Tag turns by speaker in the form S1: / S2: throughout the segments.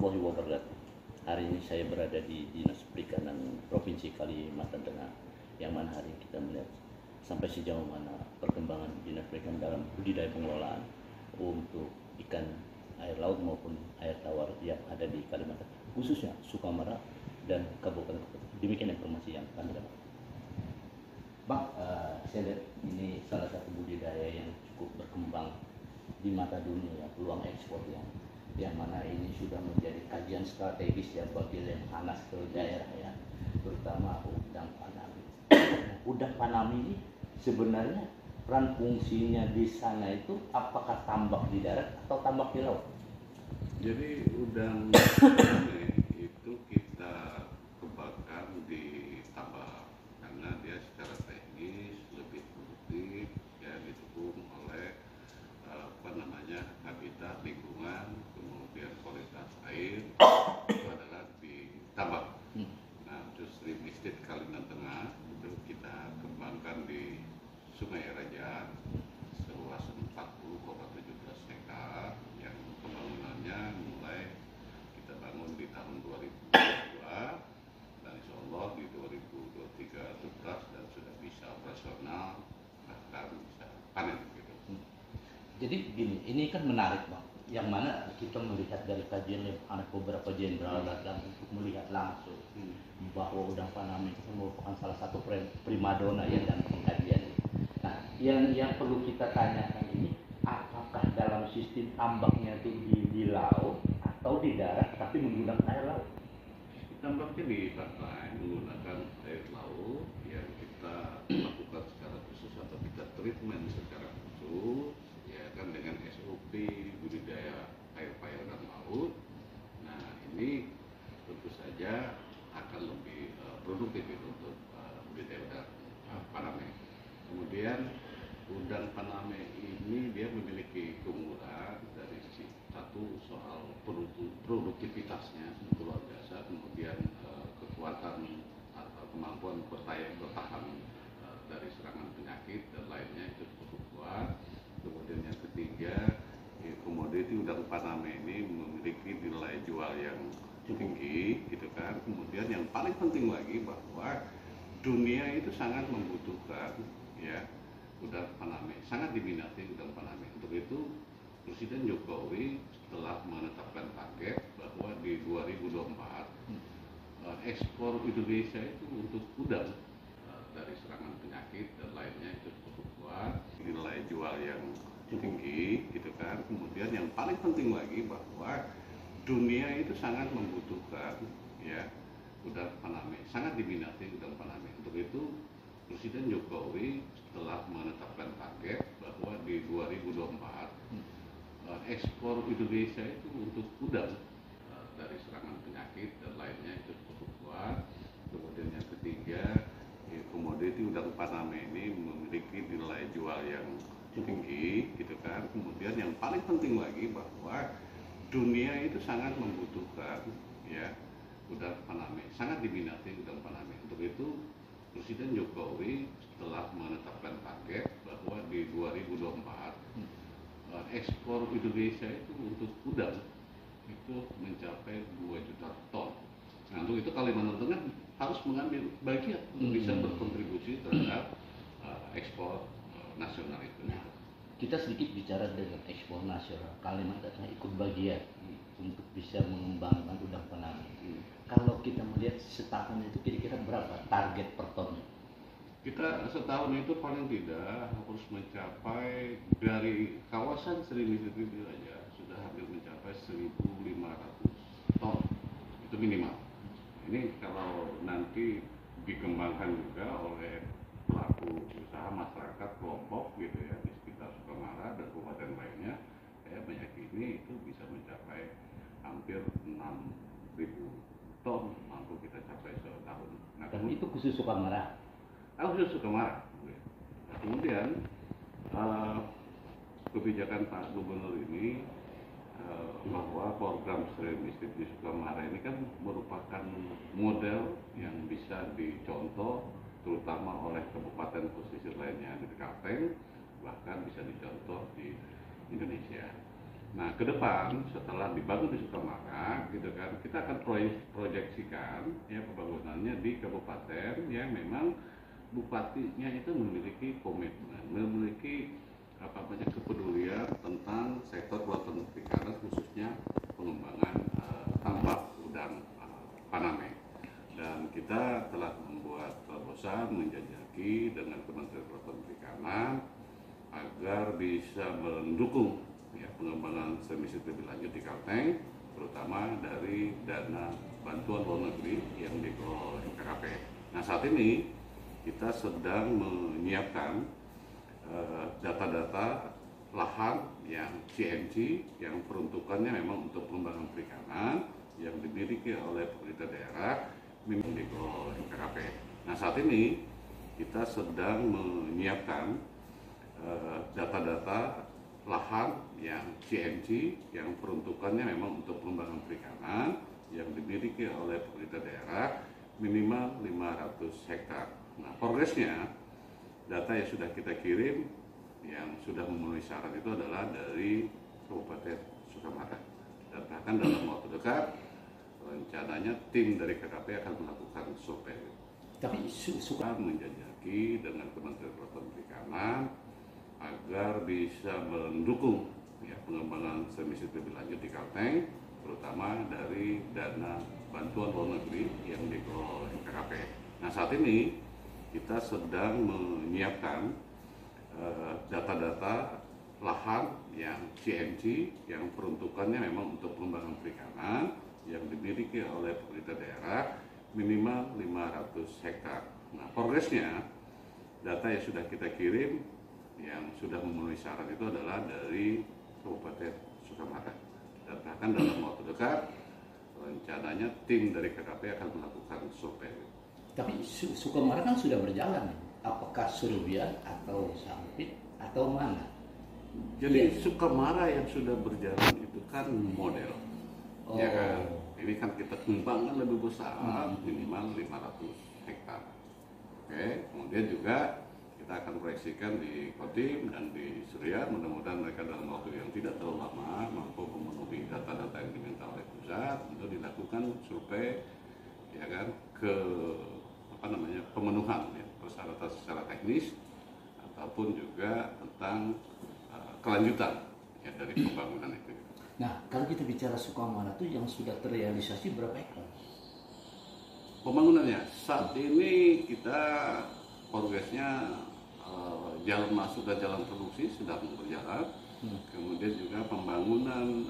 S1: warahmatullahi wabarakatuh. Hari ini saya berada di Dinas Perikanan Provinsi Kalimantan Tengah, yang mana hari ini kita melihat sampai sejauh mana perkembangan Dinas Perikanan dalam budidaya pengelolaan untuk ikan air laut maupun air tawar yang ada di Kalimantan, khususnya Sukamara dan Kabupaten. Demikian informasi yang kami dapat. Bang, saya lihat ini salah satu budidaya yang cukup berkembang di mata dunia, peluang ekspor yang mana ini sudah menjadi kajian strategis ya bagi Lemhanas ke daerah ya, terutama udang Panami. Udang Panami ini sebenarnya peran fungsinya di sana itu apakah tambak di darat atau tambak di laut?
S2: Jadi udang Paname itu kita kembangkan di tambak karena dia secara teknis lebih produktif, ya didukung oleh habitat lingkungan, kemudian kualitas air itu adalah di tambak. Nah, untuk stream estate Kalimantan Tengah itu kita kembangkan di Sungai Raja seluas 40,17 hektar yang pembangunannya mulai kita bangun di tahun 2022 dan insya Allah di 2023 tuntas dan sudah bisa operasional bahkan bisa panen gitu.
S1: Jadi gini, ini kan menarik Bang, yang mana kita melihat dari kajian anak beberapa jenderal dan untuk melihat langsung bahwa udang Paname itu merupakan salah satu primadona ya dalam pengkajian ini. Nah, yang perlu kita tanyakan ini, apakah dalam sistem tambaknya itu di laut atau di darat tapi menggunakan air laut?
S2: Tambaknya di pantai menggunakan air laut yang kita lakukan secara khusus atau kita treatment secara khusus, ya kan, dengan SOP budidaya air perairan laut. Nah, ini tentu saja akan lebih produktif itu untuk budidaya udang Paname. Kemudian udang Paname ini dia memiliki keunggulan dari sisi satu soal produktivitasnya luar biasa, kemudian kekuatan atau kemampuan bertahan dari serangan penyakit dan lainnya itu cukup kuat. Kemudian yang ketiga, komoditi udang Paname ini memiliki nilai jual yang tinggi, gitu kan. Kemudian yang paling penting lagi bahwa dunia itu sangat membutuhkan ya udang Paname, sangat diminati udang Paname. Untuk itu Presiden Jokowi telah menetapkan target bahwa di 2024 ekspor Indonesia itu untuk udang dari serangan penyakit dan lainnya itu cukup kuat, nilai jual yang tinggi, gitu kan. Kemudian yang paling penting lagi bahwa dunia itu sangat membutuhkan ya udang Paname, sangat diminati udang Paname. Untuk itu Presiden Jokowi telah menetapkan target bahwa di 2024 ekspor Indonesia itu untuk udang dari serangan penyakit dan lainnya itu cukup kuat. Kemudian yang ketiga, komoditi udang Paname ini memiliki nilai jual yang tinggi, gitu kan. Kemudian yang paling penting lagi bahwa dunia itu sangat membutuhkan ya udang Paname, sangat diminati udang Paname. Untuk itu Presiden Jokowi telah menetapkan target bahwa di 2024 ekspor Indonesia itu untuk udang itu mencapai 2 juta ton. Nah, untuk itu Kalimantan Tengah harus mengambil bagian untuk bisa berkontribusi terhadap ekspor nasional itu.
S1: Kita sedikit bicara dengan ekspor nasional, Kalimantan Tengah ikut bagian untuk bisa mengembangkan udang Paname. Kalau kita melihat setahun itu kira-kira berapa target per tonnya?
S2: Kita setahun itu paling tidak harus mencapai dari kawasan Sriwijaya aja sudah hampir mencapai 1.500 ton, itu minimal. Ini kalau nanti dikembangkan juga oleh pelaku usaha masyarakat kelompok gitu ya di sekitar Sukamara dan kabupaten lainnya, saya meyakini itu bisa mencapai hampir 6.000 ton mampu kita capai setahun. Nah,
S1: Dan itu khusus Sukamara.
S2: Khusus Sukamara. Nah, kemudian kebijakan Pak Gubernur ini bahwa program stream estate di Sukamara ini kan merupakan model yang bisa dicontoh terutama oleh kabupaten pesisir lainnya di Kalteng, bahkan bisa dicontoh di Indonesia. Nah, ke depan setelah dibangun di Sukamara, gitu kan, kita akan proyeksikan ya pembangunannya di kabupaten yang memang bupatinya itu memiliki komitmen, memiliki apa namanya kepedulian tentang sektor kelautan perikanan, khususnya pengembangan tambak udang Paname. Dan kita telah membuat terobosan menjajaki dengan Kementerian Kelautan Perikanan agar bisa mendukung ya, pengembangan semisal lebih lanjut di Kalteng, terutama dari dana bantuan luar negeri yang dikelola oleh KKP. Nah, saat ini kita sedang menyiapkan data-data lahan yang CNG yang peruntukannya memang untuk pengembangan perikanan yang dimiliki oleh pemerintah daerah memang dikelola oleh KKP. Nah, saat ini kita sedang menyiapkan data-data lahan yang CNG yang peruntukannya memang untuk pengembangan perikanan yang dimiliki oleh pemerintah daerah minimal 500 hektar. Nah, progresnya data yang sudah kita kirim yang sudah memenuhi syarat itu adalah dari Kabupaten Sukamara. Dan bahkan dalam waktu dekat rencananya tim dari KKP akan melakukan survei.
S1: Tapi suka
S2: menjajaki dengan Kementerian Kelautan Perikanan agar bisa mendukung ya, pengembangan semisal lebih lanjut di Kalteng, terutama dari dana bantuan luar negeri yang dikelola oleh KKP. Nah, saat ini kita sedang menyiapkan data-data lahan yang CNG yang peruntukannya memang untuk pengembangan perikanan yang dimiliki oleh pemerintah daerah minimal 500 hektar. Nah, progresnya data yang sudah kita kirim yang sudah memenuhi syarat itu adalah dari Kabupaten Sukamara. Dan bahkan dalam waktu dekat rencananya tim dari KKP akan melakukan survei.
S1: Tapi Sukamara kan sudah berjalan, apakah Surubian atau Sampit atau mana?
S2: Jadi Sukamara yang sudah berjalan itu kan model, ya kan. Ini kan kita kembangkan lebih besar, minimal 500 hektar. Oke, kemudian juga kita akan proyeksikan di Kodim dan di Surya, mudah-mudahan mereka dalam waktu yang tidak terlalu lama mampu memenuhi data-data yang diminta oleh pusat untuk dilakukan survei, ya kan, ke pemenuhan ya, persyaratan secara teknis ataupun juga tentang kelanjutan ya, dari pembangunan itu.
S1: Nah, kalau kita bicara Sukamara itu yang sudah terrealisasi berapa ekor?
S2: Pembangunannya saat ini kita progresnya jalan masuk dan jalan produksi sedang berjalan. Kemudian juga pembangunan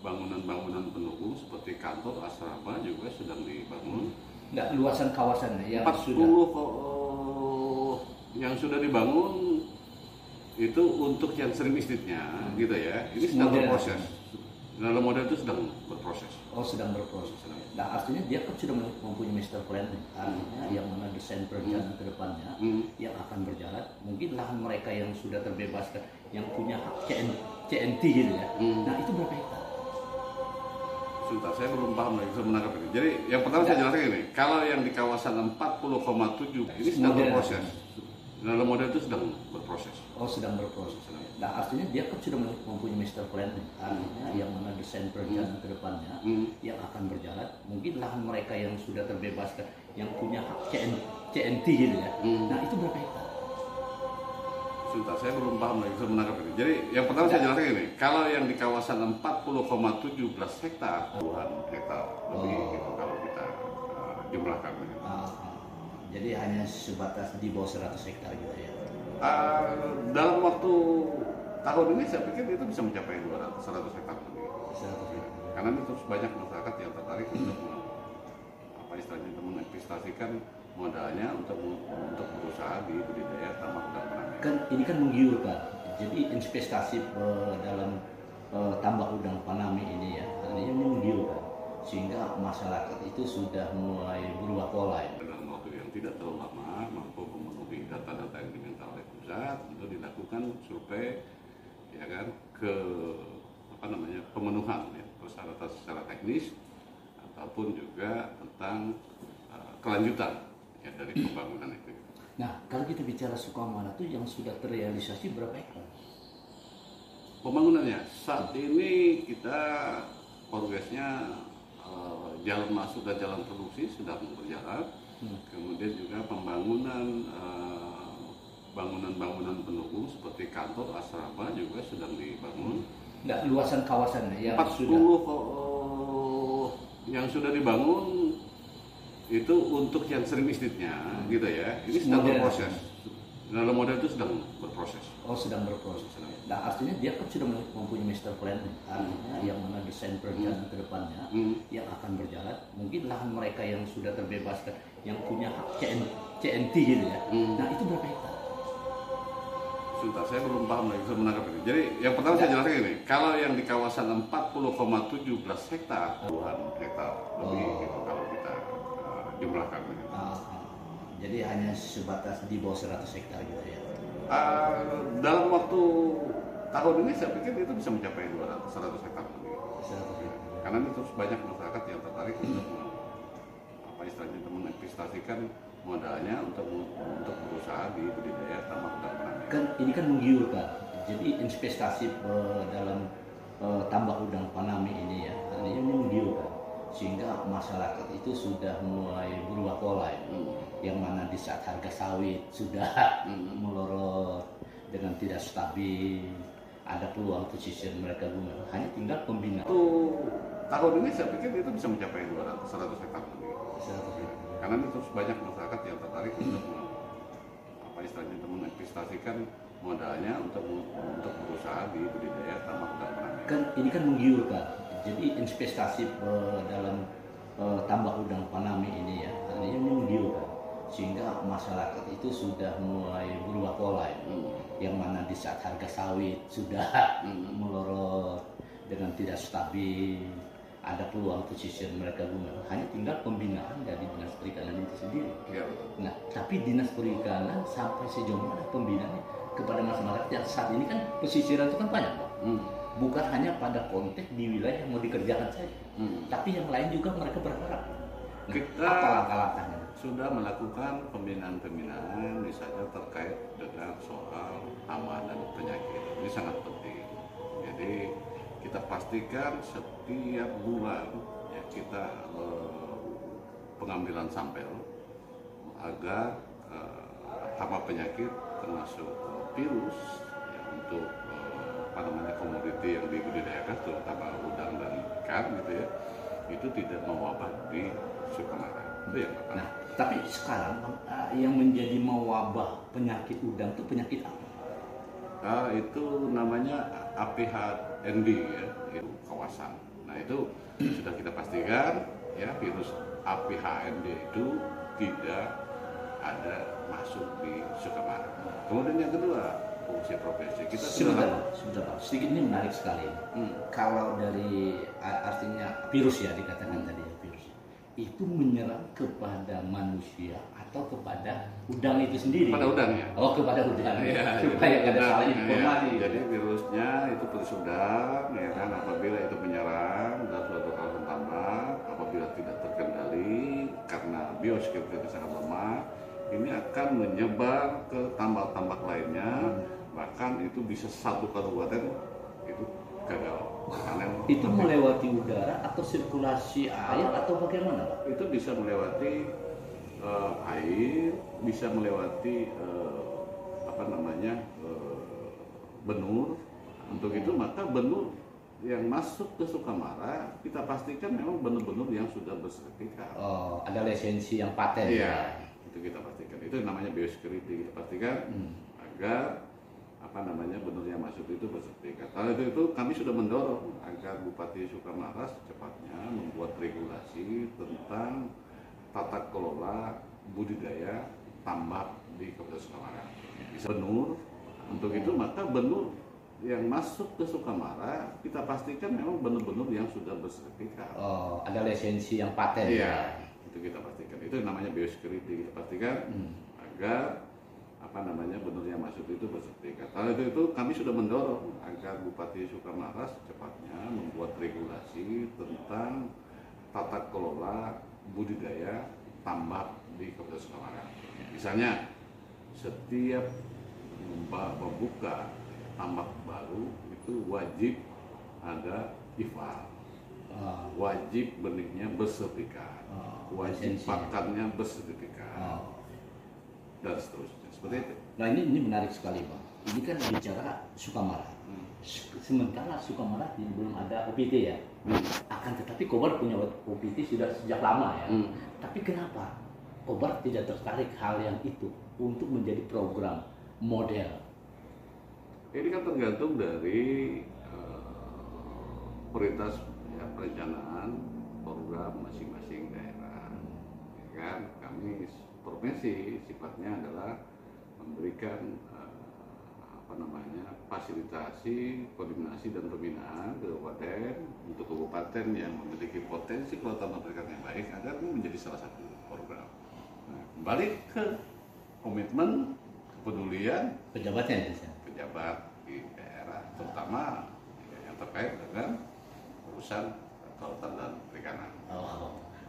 S2: bangunan-bangunan pendukung seperti kantor, asrama juga sedang dibangun.
S1: Nggak luasan kawasannya yang
S2: 40 yang sudah dibangun itu untuk yang sering estate-nya gitu ya. Ini sedang berproses. Dalam model itu sedang berproses.
S1: Oh, sedang berproses. Nah, artinya dia kan sudah mempunyai master plan, artinya yang mana desain perencanaan ke depannya yang akan berjalan. Mungkin lahan mereka yang sudah terbebaskan, yang punya hak CNT gitu ya. Nah, itu berapa hektar?
S2: Sebentar, saya belum paham lagi, bisa menangkap ini. Jadi yang pertama saya jelaskan ini, kalau yang di kawasan 40,7 ini sedang berproses. Dalam model itu sedang berproses.
S1: Oh, sedang berproses. Nah, artinya dia kan sudah mempunyai master plan, artinya yang mana desain perencanaan ke depannya yang akan berjalan. Mungkin lahan mereka yang sudah terbebaskan, yang punya hak CNT gitu ya. Nah, itu berapa hektar?
S2: Sebentar, saya belum paham lagi, bisa menangkap ini. Jadi yang pertama saya jelaskan ini, kalau yang di kawasan 40,17 hektar, puluhan hektar lebih gitu kalau kita jumlahkan.
S1: Jadi hanya sebatas di bawah 100 hektar gitu ya.
S2: Dalam waktu tahun ini saya pikir itu bisa mencapai 100 hektar lebih.
S1: 100 hektar.
S2: Karena itu banyak masyarakat yang tertarik untuk menginvestasikan modalnya untuk berusaha di budidaya tambak udang Paname.
S1: Kan ini kan menggiurkan. Jadi investasi dalam tambak udang Paname ini ya, artinya menggiurkan. Sehingga masyarakat itu sudah mulai berubah pola ya.
S2: Dalam waktu yang tidak terlalu lama mampu memenuhi data-data yang diminta oleh pusat untuk dilakukan survei, ya kan, ke pemenuhan ya, persyaratan secara teknis ataupun juga tentang kelanjutan ya, dari pembangunan itu.
S1: Nah, kalau kita bicara Sukamara itu yang sudah terrealisasi berapa ekor?
S2: Pembangunannya saat ini kita progresnya jalan masuk dan jalan produksi sedang berjalan. Kemudian juga pembangunan bangunan-bangunan pendukung seperti kantor, asrama juga sedang dibangun.
S1: Nggak luasan kawasannya yang
S2: 40
S1: sudah
S2: yang sudah dibangun itu untuk yang sering istitutnya gitu ya. Ini sedang
S1: Model.
S2: berproses. Dalam model itu sedang berproses.
S1: Oh, sedang berproses. Nah, artinya dia kan sudah mempunyai master plan, artinya yang mana desain perencanaan ke depannya yang akan berjalan. Mungkin lahan mereka yang sudah terbebaskan, yang punya hak CNT gitu ya. Nah, itu berapa hektar?
S2: Sebentar, saya belum paham lagi bisa menangkap ini. Jadi yang pertama saya jelaskan ini, kalau yang di kawasan 40,17 hektar, puluhan hektar lebih gitu kalau kita jumlahkan.
S1: Jadi hanya sebatas di bawah 100 hektar gitu ya.
S2: Dalam waktu tahun ini saya pikir itu bisa mencapai 100 hektar lebih.
S1: 100 hektar.
S2: Karena itu terus banyak masyarakat yang tertarik untuk apa istilahnya itu menginvestasikan modalnya untuk berusaha di budidaya tambak udang faname.
S1: Kan ini kan menggiurkan. Jadi investasi dalam tambak udang faname ini ya, artinya menggiurkan. Sehingga masyarakat itu sudah mulai berubah pola ya. Yang mana di saat harga sawit sudah melorot dengan tidak stabil, ada peluang pesisir mereka guna. Hanya tinggal pembinaan.
S2: Tahun ini saya pikir itu bisa mencapai 100 hektar lebih.
S1: 100 hektar.
S2: Karena itu terus banyak masyarakat yang tertarik untuk apa istilahnya itu menginvestasikan modalnya untuk berusaha di budidaya tambak udang faname.
S1: Kan ini kan menggiurkan. Jadi investasi dalam tambak udang faname ini ya, artinya menggiurkan. Sehingga masyarakat itu sudah mulai berubah pola ya. Yang mana di saat harga sawit sudah melorot dengan tidak stabil, ada peluang pesisir mereka guna. Hanya tinggal pembinaan dari Dinas Perikanan itu sendiri.
S2: Ya.
S1: Nah, tapi Dinas Perikanan sampai sejauh mana pembinaannya kepada masyarakat yang saat ini kan pesisiran itu kan banyak, Pak. Bukan hanya pada konteks di wilayah yang mau dikerjakan saja, tapi yang lain juga mereka berharap. Nah,
S2: Kita
S1: apa langkah-langkahnya?
S2: sudah melakukan pembinaan-pembinaan misalnya terkait dengan soal hama dan penyakit. Ini sangat penting. Jadi kita pastikan setiap bulan ya kita pengambilan sampel agar hama penyakit termasuk virus ya, untuk apa namanya komoditi yang dibudidayakan terutama udang dan ikan gitu ya, itu tidak mewabah di Sukamara. Itu yang pertama.
S1: Nah, tapi sekarang yang menjadi mewabah penyakit udang itu penyakit apa?
S2: Itu namanya APHND ya, itu kawasan. Nah itu sudah kita pastikan ya virus APHND itu tidak ada masuk di Sukamara. Kemudian yang kedua, fungsi profesi kita
S1: Sebentar, Pak. Sedikit ini menarik sekali. Kalau dari artinya virus ya dikatakan tadi ya virus, itu menyerang kepada manusia atau kepada udang itu sendiri?
S2: Kepada udang ya.
S1: Oh, kepada udang.
S2: Ya,
S1: supaya
S2: jadi
S1: ada salah
S2: udang,
S1: informasi.
S2: ya. Jadi virusnya itu virus udang, ya kan. Apabila itu menyerang dan suatu kawasan tambak, apabila tidak terkendali karena biosecurity sangat lemah, ini akan menyebar ke tambak-tambak lainnya. Bahkan itu bisa satu kabupaten itu gagal panen.
S1: Itu melewati udara atau sirkulasi air atau bagaimana, Pak?
S2: Itu bisa melewati air, bisa melewati apa namanya benur. Untuk itu maka benur yang masuk ke Sukamara kita pastikan memang benur-benur yang sudah bersertifikat.
S1: Oh, ada lisensi yang paten.
S2: Iya, itu kita pastikan. Itu namanya biosecurity, kita pastikan agar apa namanya benur yang masuk itu bersertifikat. Kalau itu kami sudah mendorong agar Bupati Sukamara secepatnya membuat regulasi tentang tata kelola budidaya tambak di Kabupaten Sukamara. Bisa benur. Untuk itu maka benur yang masuk ke Sukamara kita pastikan memang benur-benur yang sudah bersertifikat.
S1: Oh, ada lisensi yang paten.
S2: Iya, itu kita pastikan. Itu namanya biosecurity, kita pastikan agar apa namanya benur yang masuk itu bersertifikat. Kalau itu kami sudah mendorong agar Bupati Sukamara secepatnya membuat regulasi tentang tata kelola budidaya tambak di Kabupaten Sukamara. Misalnya setiap membuka tambak baru itu itu wajib ada IFA, wajib benihnya bersertifikat, wajib
S1: lisensi.
S2: pakannya bersertifikat, dan seterusnya. Seperti itu.
S1: Nah ini menarik sekali Bang. Ini kan bicara Sukamara. Sementara Sukamara belum ada OPT ya. Akan tetapi Kobar punya OPT sudah sejak lama ya. Tapi kenapa Kobar tidak tertarik hal yang itu untuk menjadi program model?
S2: Ini kan tergantung dari prioritas ya, perencanaan program masing-masing daerah. Ya kan, kami provinsi sifatnya adalah memberikan fasilitasi, koordinasi dan pembinaan ke kabupaten untuk kabupaten yang memiliki potensi kelautan perikanan yang baik agar menjadi salah satu program. Nah, kembali ke komitmen kepedulian
S1: Pejabatnya itu.
S2: pejabat di daerah, terutama yang terkait dengan urusan kelautan dan perikanan.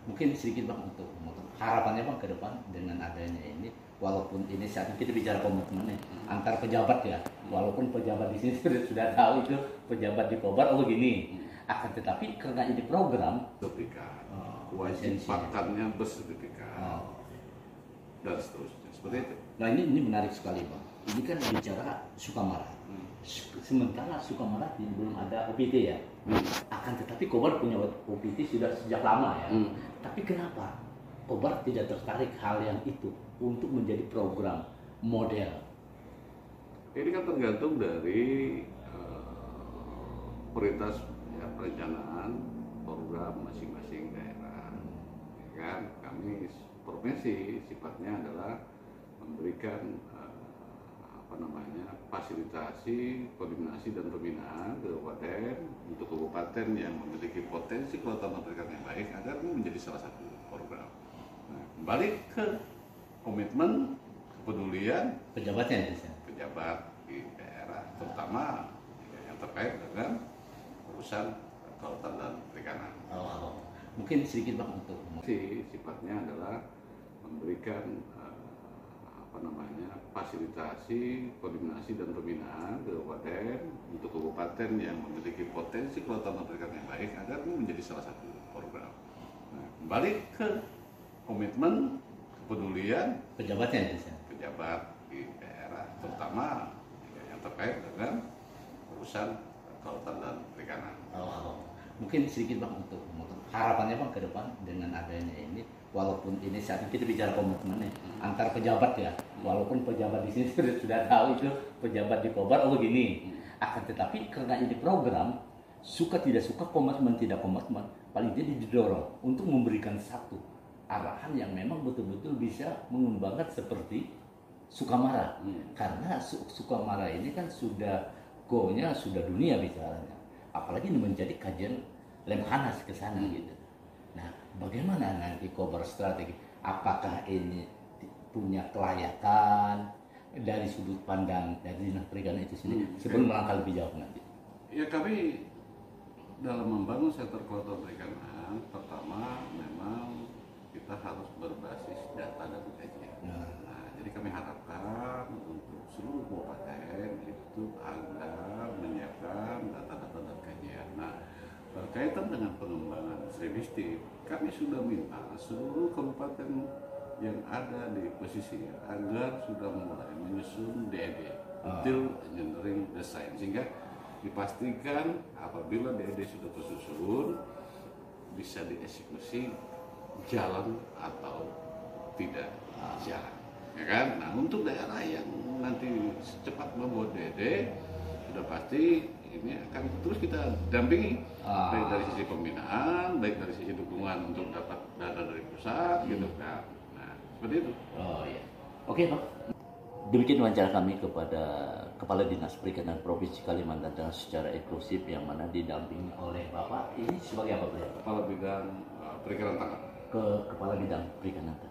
S1: Mungkin sedikit Bang untuk harapannya Bang ke depan dengan adanya ini, walaupun ini saat ini kita bicara komitmennya antar pejabat ya, walaupun pejabat di sini sudah tahu itu pejabat di Kobar begini, akan tetapi karena ini program
S2: Sertifikat, wajib pakannya bersertifikat, dan seterusnya. Seperti itu.
S1: Nah ini menarik sekali Bang. Ini kan bicara Sukamara. Sementara Sukamara belum ada OPT ya. Akan tetapi Kobar punya OPT sudah sejak lama ya. Tapi kenapa Kobar tidak tertarik hal yang itu untuk menjadi program model?
S2: Ini kan tergantung dari prioritas ya, perencanaan program masing-masing daerah. Ya kan, kami provinsi sifatnya adalah memberikan fasilitasi, koordinasi dan pembinaan ke kabupaten untuk kabupaten yang memiliki potensi kelautan perikanan yang baik agar menjadi salah satu program. Nah, kembali ke komitmen kepedulian
S1: Pejabatnya itu.
S2: pejabat di daerah, terutama yang terkait dengan urusan kelautan dan perikanan.
S1: Mungkin sedikit Bang untuk
S2: Sifatnya adalah memberikan fasilitasi, koordinasi dan pembinaan ke kabupaten untuk kabupaten yang memiliki potensi kelautan dan perikanan yang baik agar menjadi salah satu program. Nah, kembali ke komitmen kepedulian
S1: pejabatnya itu.
S2: pejabat di daerah, terutama yang terkait dengan urusan kelautan dan perikanan.
S1: Mungkin sedikit Bang untuk harapannya Bang ke depan dengan adanya ini, walaupun ini saat ini kita bicara komitmennya antar pejabat ya, walaupun pejabat di sini sudah tahu itu pejabat di Kobar begini, akan tetapi karena ini program, suka tidak suka, komitmen tidak komitmen, paling tidak didorong untuk memberikan satu arahan yang memang betul-betul bisa mengembangkan seperti Sukamara. Karena Sukamara ini kan sudah go-nya sudah dunia bicaranya, apalagi ini menjadi kajian Lemhanas ke sana gitu. Nah, bagaimana nanti Kobar strategi? Apakah ini punya kelayakan dari sudut pandang dari dinas perikanan itu sendiri sebelum melangkah lebih jauh nanti?
S2: Ya, kami dalam membangun sektor kelautan perikanan, pertama memang kita harus berbasis data dan kajian. Nah, jadi kami harapkan untuk seluruh kabupaten itu agar menyiapkan data-data dan kajian. Nah, berkaitan dengan pengembangan Sriwistik, kami sudah minta seluruh kabupaten yang ada di pesisir agar sudah mulai menyusun DED, Detail Engineering Design, sehingga dipastikan apabila DED sudah tersusun bisa dieksekusi jalan atau tidak jalan, ya kan? Nah, untuk daerah yang nanti cepat membuat DED sudah pasti ini akan terus kita dampingi, baik dari sisi pembinaan, baik dari sisi dukungan untuk dapat dana dari pusat, gitu kan. Nah, seperti itu.
S1: Oh iya. Oke Pak. Demikian wawancara kami kepada Kepala Dinas Perikanan Provinsi Kalimantan Tengah secara eksklusif yang mana didampingi oleh Bapak ini sebagai apa beliau?
S2: Kepala Bidang Perikanan Tangkap.
S1: Kepala Bidang Perikanan Tengah.